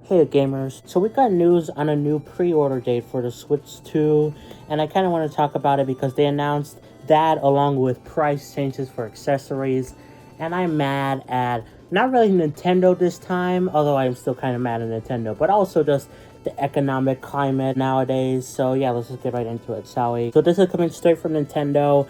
Hey gamers, so we got news on a new pre-order date for the Switch 2, and I kind of want to talk about it because they announced that along with price changes for accessories, and I'm mad at, not really Nintendo this time, although I'm still kind of mad at Nintendo, but also just the economic climate nowadays. So yeah, let's just get right into it, shall we? So this is coming straight from Nintendo.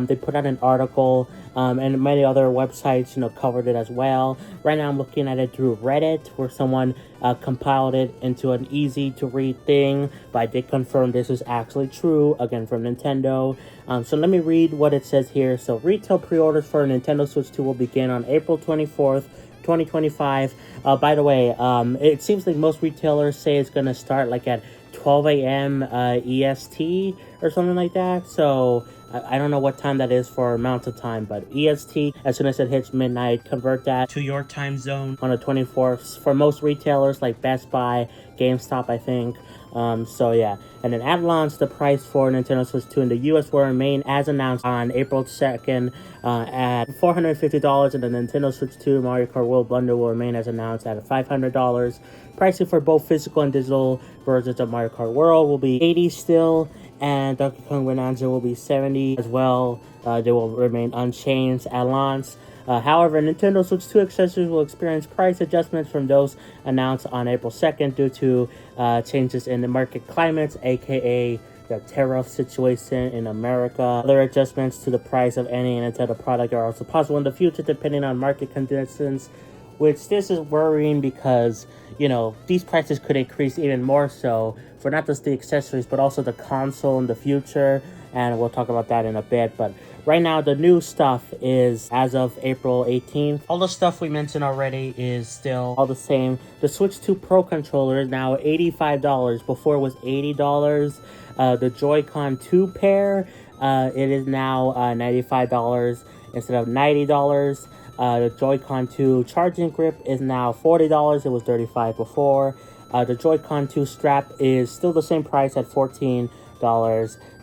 They put out an article, and many other websites, covered it as well. Right now I'm looking at it through Reddit, where someone compiled it into an easy to read thing, but I did confirm this is actually true, again from Nintendo. So let me read what it says here. So retail pre-orders for Nintendo Switch 2 will begin on April 24th, 2025. By the way, it seems like most retailers say it's going to start like at 12 a.m. EST or something like that. So I don't know what time that is for Mountain Time, but EST, as soon as it hits midnight, convert that to your time zone on the 24th for most retailers like Best Buy, GameStop, I think. So yeah, and then at launch, the price for Nintendo Switch 2 in the US will remain as announced on April 2nd at $450, and the Nintendo Switch 2 Mario Kart World Bundle will remain as announced at $500. Pricing for both physical and digital versions of Mario Kart World will be $80 still, and Donkey Kong Bonanza will be $70 as well. They will remain unchanged at launch. However, Nintendo Switch 2 accessories will experience price adjustments from those announced on April 2nd due to changes in the market climates, aka the tariff situation in America. Other adjustments to the price of any Nintendo product are also possible in the future depending on market conditions, which this is worrying because, these prices could increase even more so for not just the accessories, but also the console in the future, and we'll talk about that in a bit. But right now, the new stuff is, as of April 18th, all the stuff we mentioned already is still all the same. The Switch 2 Pro controller is now $85. Before it was $80. The Joy-Con 2 pair, it is now $95 instead of $90. The Joy-Con 2 charging grip is now $40. It was $35 before. The Joy-Con 2 strap is still the same price at $14.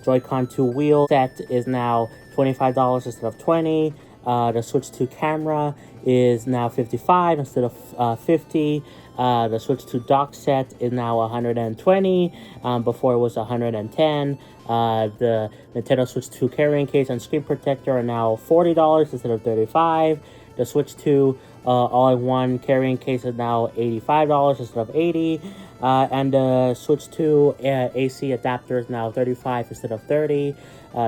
Joy-Con 2 wheel set is now $25 instead of $20. The Switch 2 camera is now $55 instead of $50. The Switch 2 dock set is now $120. Before it was $110. The Nintendo Switch 2 carrying case and screen protector are now $40 instead of $35. The Switch 2 all-in-one carrying case is now $85 instead of $80. And the Switch 2 AC adapter is now $35 instead of $30.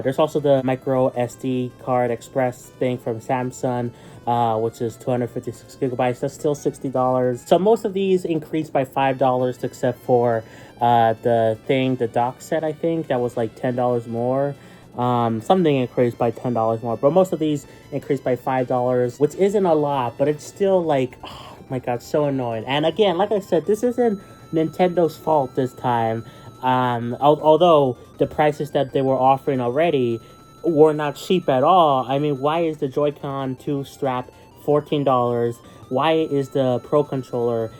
There's also the micro SD card express thing from Samsung, which is 256 gigabytes. That's still $60. So most of these increased by $5 except for the dock set, I think. That was like $10 more. Something increased by $10 more, but most of these increased by $5, which isn't a lot, but it's still like, oh my god, so annoying. And again, like I said, this isn't Nintendo's fault this time. Although the prices that they were offering already were not cheap at all. I mean, why is the Joy-Con 2 strap $14? Why is the Pro controller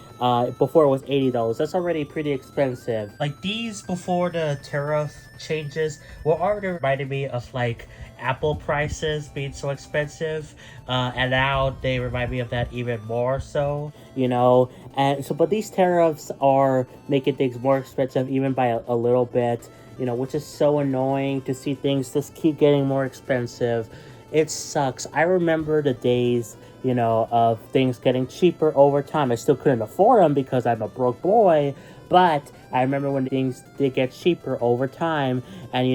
before it was $80? That's already pretty expensive. Like, these before the tariff changes were already reminding me of like Apple prices being so expensive, and now they remind me of that even more so, and so, but these tariffs are making things more expensive even by a little bit, which is so annoying to see things just keep getting more expensive. It sucks. I remember the days, of things getting cheaper over time. I still couldn't afford them because I'm a broke boy, but I remember when things did get cheaper over time, and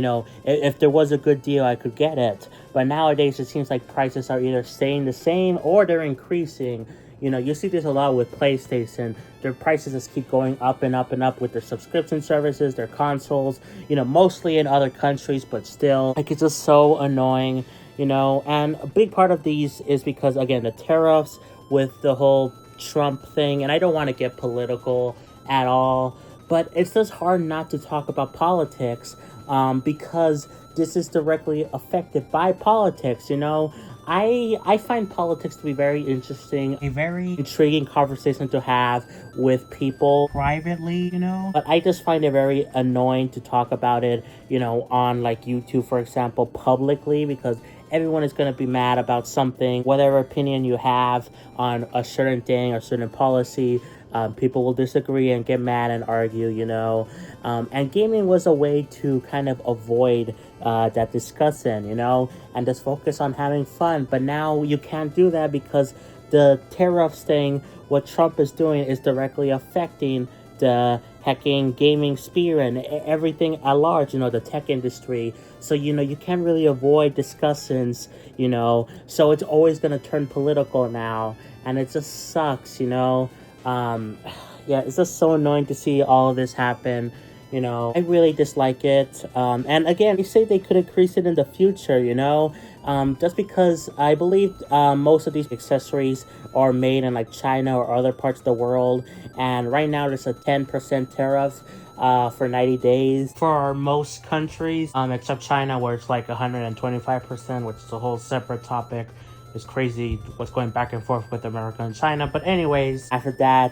if there was a good deal, I could get it. But nowadays, it seems like prices are either staying the same or they're increasing. You see this a lot with PlayStation. Their prices just keep going up and up and up with their subscription services, their consoles, mostly in other countries, but still, like, it's just so annoying, and a big part of these is because, again, the tariffs with the whole Trump thing, and I don't want to get political at all, but it's just hard not to talk about politics, because this is directly affected by politics. I find politics to be very interesting, a very intriguing conversation to have with people privately, but I just find it very annoying to talk about it, on like YouTube, for example, publicly, because everyone is going to be mad about something, whatever opinion you have on a certain thing or certain policy. People will disagree and get mad and argue, you know. And gaming was a way to kind of avoid that discussion, you know, and just focus on having fun. But now you can't do that because the tariffs thing, what Trump is doing is directly affecting the hacking gaming sphere and everything at large, you know, the tech industry. So, you know, you can't really avoid discussions, you know, so it's always going to turn political now, and it just sucks, you know. Yeah, it's just so annoying to see all of this happen. You know, I really dislike it. And again, they say they could increase it in the future, you know, just because I believe most of these accessories are made in like China or other parts of the world. And right now there's a 10% tariff for 90 days for most countries, except China, where it's like 125%, which is a whole separate topic. It's crazy what's going back and forth with America and China. But anyways, after that,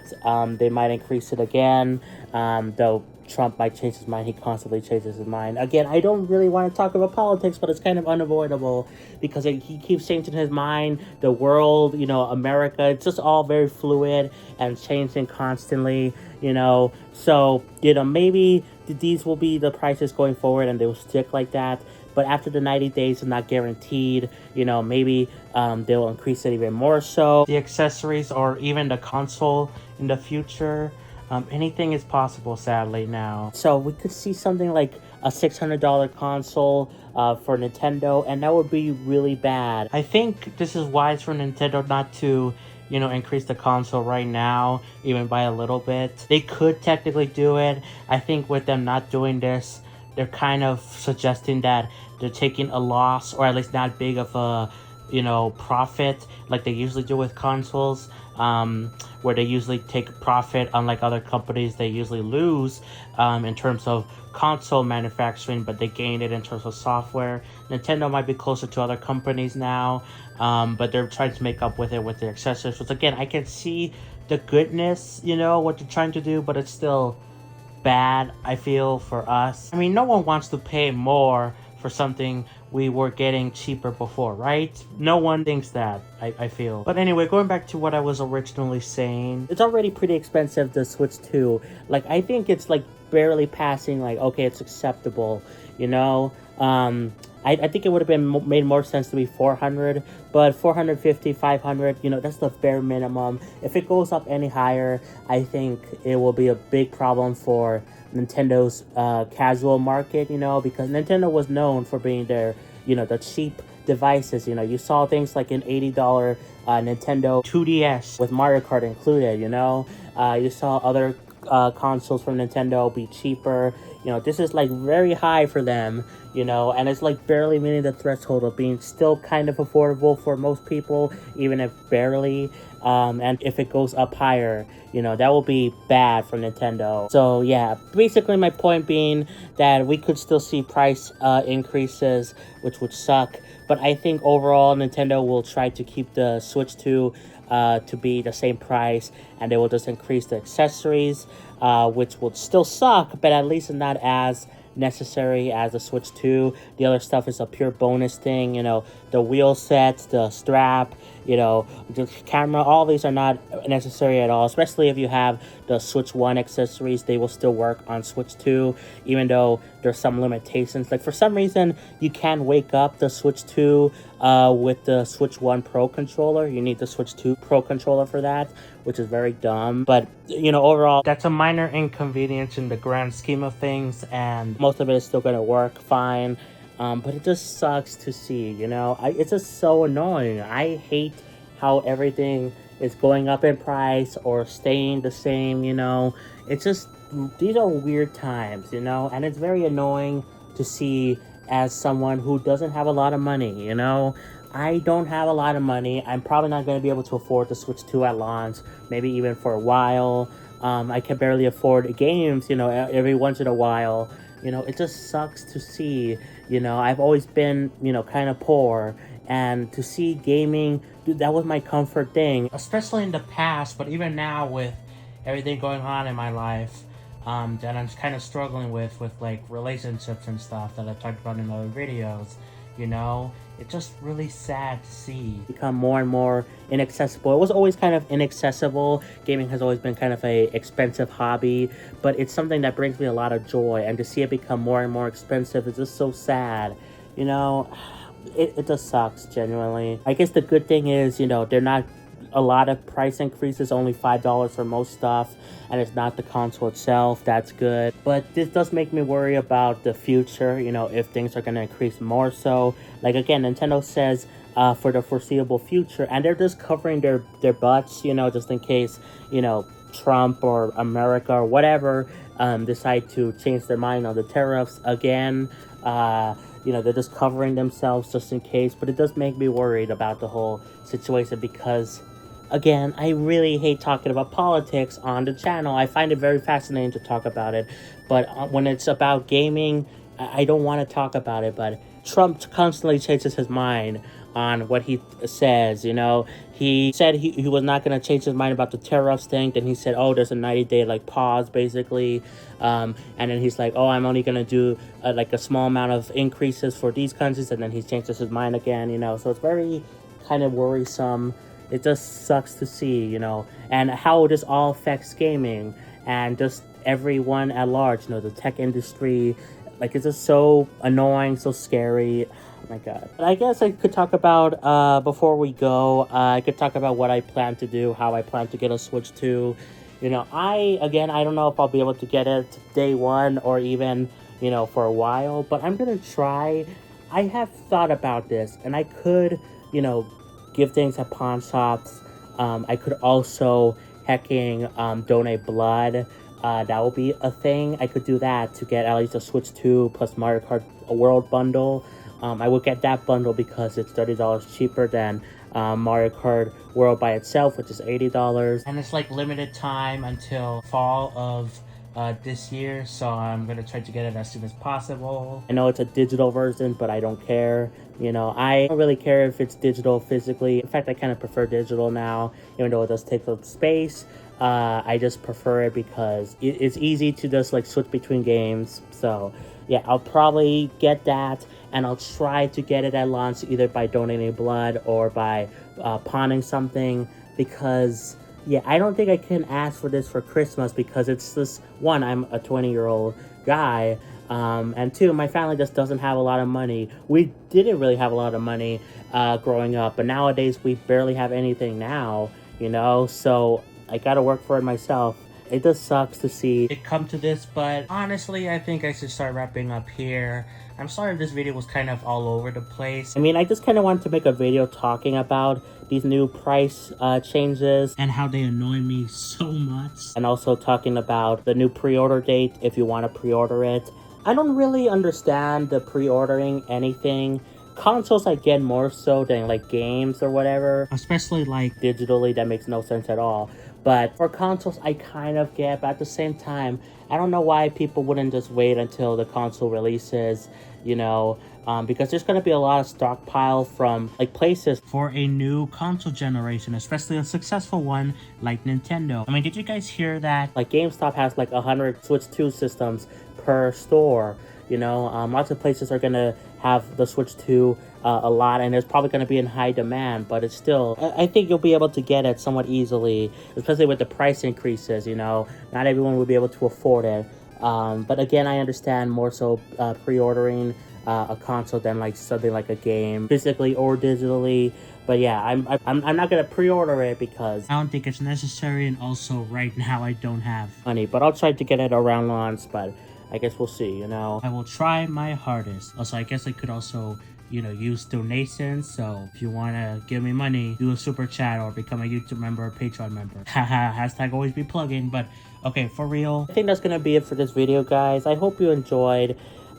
they might increase it again, though Trump might change his mind. He constantly changes his mind. Again, I don't really want to talk about politics, but it's kind of unavoidable because he keeps changing his mind. The world, you know, America, it's just all very fluid and changing constantly, you know. So, you know, maybe these will be the prices going forward and they will stick like that. But after the 90 days, it's not guaranteed. You know, maybe they'll increase it even more so. The accessories or even the console in the future. Anything is possible, sadly, now. So we could see something like a $600 console for Nintendo, and that would be really bad. I think this is wise for Nintendo not to, you know, increase the console right now, even by a little bit. They could technically do it. I think with them not doing this, they're kind of suggesting that they're taking a loss, or at least not big of a, you know, profit like they usually do with consoles, where they usually take profit. Unlike other companies, they usually lose in terms of console manufacturing, but they gain it in terms of software. Nintendo might be closer to other companies now, but they're trying to make up with it with the accessories. So again, I can see the goodness, you know, what they're trying to do, but it's still bad, I feel, for us. I mean, no one wants to pay more for something we were getting cheaper before, right? No one thinks that, I feel. But anyway, going back to what I was originally saying, it's already pretty expensive, the Switch 2. Like, I think it's like barely passing, like, okay, it's acceptable, you know? I think it would have been made more sense to be 400, but 450, 500, you know, that's the bare minimum. If it goes up any higher, I think it will be a big problem for Nintendo's casual market, you know, because Nintendo was known for being their, you know, the cheap devices. You know, you saw things like an $80 Nintendo 2DS with Mario Kart included, you know. You saw other consoles from Nintendo be cheaper. You know, this is like very high for them, you know, and it's like barely meeting the threshold of being still kind of affordable for most people, even if barely. And if it goes up higher, you know, that will be bad for Nintendo. So yeah, basically my point being that we could still see price increases, which would suck. But I think overall Nintendo will try to keep the Switch 2 to be the same price, and they will just increase the accessories, which will still suck, but at least not as necessary as the Switch 2. The other stuff is a pure bonus thing, you know, the wheel sets, the strap, you know, the camera, all these are not necessary at all, especially if you have the Switch 1 accessories. They will still work on Switch 2, even though there's some limitations. Like, for some reason, you can't wake up the Switch 2 with the Switch 1 Pro controller. You need the Switch 2 Pro controller for that, which is very dumb. But, you know, overall, that's a minor inconvenience in the grand scheme of things, and most of it is still going to work fine. But it just sucks to see, you know. It's just so annoying. I hate how everything is going up in price or staying the same, you know. It's just, these are weird times, you know, and it's very annoying to see as someone who doesn't have a lot of money, you know. I don't have a lot of money. I'm probably not going to be able to afford the Switch 2 at launch, maybe even for a while. I can barely afford games, you know, every once in a while. You know, it just sucks to see, you know. I've always been, you know, kind of poor, and to see gaming, dude, that was my comfort thing, especially in the past, but even now with everything going on in my life, that I'm kind of struggling with like relationships and stuff that I've talked about in other videos. you know? It's just really sad to see become more and more inaccessible. It was always kind of inaccessible. Gaming has always been kind of a expensive hobby, but it's something that brings me a lot of joy. And to see it become more and more expensive is just so sad, you know? It just sucks, genuinely. I guess the good thing is, you know, they're not a lot of price increases, only $5 for most stuff, and it's not the console itself. That's good. But this does make me worry about the future, you know, if things are going to increase more so. Like, again, Nintendo says for the foreseeable future, and they're just covering their butts, you know, just in case, you know, Trump or America or whatever decide to change their mind on the tariffs again. You know, they're just covering themselves just in case. But it does make me worried about the whole situation because, again, I really hate talking about politics on the channel. I find it very fascinating to talk about it. But when it's about gaming, I don't want to talk about it. But Trump constantly changes his mind on what he says, you know. He said he was not going to change his mind about the tariffs thing. Then he said, oh, there's a 90-day, like, pause, basically. And then he's like, oh, I'm only going to do, like, a small amount of increases for these countries. And then he changes his mind again, you know. So it's very kind of worrisome. It just sucks to see, you know, and how this all affects gaming and just everyone at large, you know, the tech industry. Like, it's just so annoying, so scary. Oh my god. But I guess I could talk about, before we go, I could talk about what I plan to do, how I plan to get a Switch 2. You know, I don't know if I'll be able to get it day one or even, you know, for a while, but I'm gonna try. I have thought about this, and I could, you know, give things at pawn shops. I could also donate blood. That will be a thing. I could do that to get at least a Switch 2 plus Mario Kart World bundle. I would get that bundle because it's $30 cheaper than Mario Kart World by itself, which is $80. And it's like limited time until fall of this year, so I'm gonna try to get it as soon as possible. I know it's a digital version, but I don't care. You know, I don't really care if it's digital physically. In fact, I kind of prefer digital now, even though it does take up space. I just prefer it because it's easy to just like switch between games. So yeah, I'll probably get that, and I'll try to get it at launch either by donating blood or by pawning something, because yeah, I don't think I can ask for this for Christmas because it's just, one, I'm a 20-year-old guy, and two, my family just doesn't have a lot of money. We didn't really have a lot of money growing up, but nowadays we barely have anything now, you know, so I gotta work for it myself. It just sucks to see it come to this, but honestly, I think I should start wrapping up here. I'm sorry if this video was kind of all over the place. I mean, I just kind of wanted to make a video talking about these new price changes and how they annoy me so much. And also talking about the new pre-order date if you want to pre-order it. I don't really understand the pre-ordering anything. Consoles I get more so than like games or whatever, especially like digitally. That makes no sense at all. But for consoles I kind of get, but at the same time I don't know why people wouldn't just wait until the console releases, you know, because there's going to be a lot of stockpile from like places for a new console generation, especially a successful one like Nintendo. I mean, did you guys hear that like GameStop has like 100 Switch 2 systems per store? You know, lots of places are going to have the Switch 2 a lot, and it's probably going to be in high demand, but it's still, I think you'll be able to get it somewhat easily, especially with the price increases, you know. Not everyone will be able to afford it. But again, I understand more so pre-ordering a console than like something like a game, physically or digitally. But yeah, I'm not gonna pre-order it because I don't think it's necessary, and also right now I don't have money. But I'll try to get it around launch, but I guess we'll see, you know. I will try my hardest. Also, I guess I could also, you know, use donations. So if you want to give me money, do a super chat or become a YouTube member or Patreon member. Haha, hashtag always be plugging. But okay, for real, I think that's going to be it for this video, guys. I hope you enjoyed.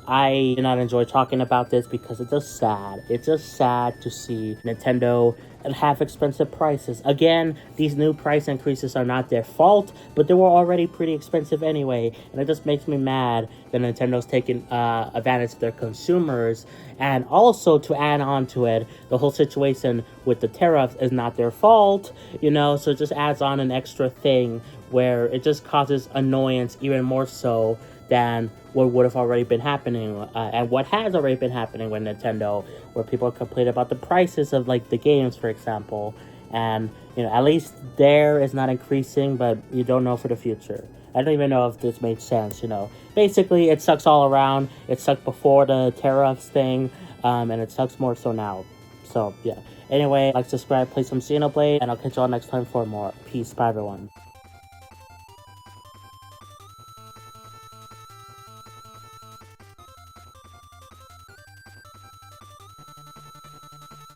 I did not enjoy talking about this because it's just sad. It's just sad to see Nintendo have expensive prices. Again, these new price increases are not their fault, but they were already pretty expensive anyway. And it just makes me mad that Nintendo's taking advantage of their consumers. And also, to add on to it, the whole situation with the tariffs is not their fault, you know, so it just adds on an extra thing where it just causes annoyance even more so than what would have already been happening, and what has already been happening with Nintendo, where people complain about the prices of like the games, for example, and at least there is not increasing, but you don't know for the future. I don't even know if this made sense. Basically it sucks all around. It sucked before the tariffs thing, and it sucks more so now. So yeah. Anyway, like, subscribe, play some Xenoblade, and I'll catch you all next time for more. Peace, bye everyone.